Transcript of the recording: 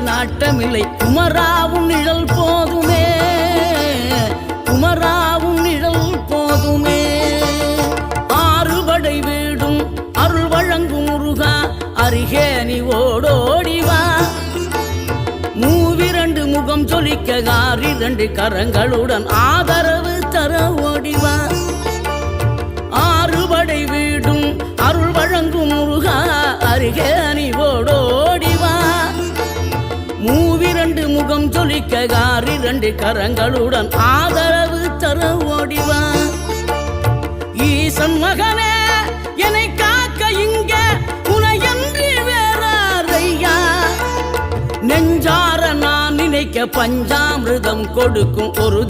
நாட்டமில்லை குமராவும் நிழல் போதுமே, குமராவும் நிழல் போதுமே. ஆறுபடை வீடும் அருள் வழங்கும் முருகா அருகே நீ ஓடோடிவா. மூவிரண்டு முகம் சொலிக்க ஆறிரண்டு கரங்களுடன் ஆதரவு தர ஓடிவா. ஆறுபடை வீடும் அருள் வழங்கும் முருகா அருகே நீ ஓடோடிவா. மூவிரண்டு முகம் சொலிக்க ஆறிரண்டு கரங்களுடன் ஆதரவு தர ஓடிவா. ஈசன் மகனே என்னை காக்க இங்க உனையன்றி வேறாரையா. நெஞ்சார நான் நினைக்க பஞ்சாமிர்தம் கொடுக்கும் ஒரு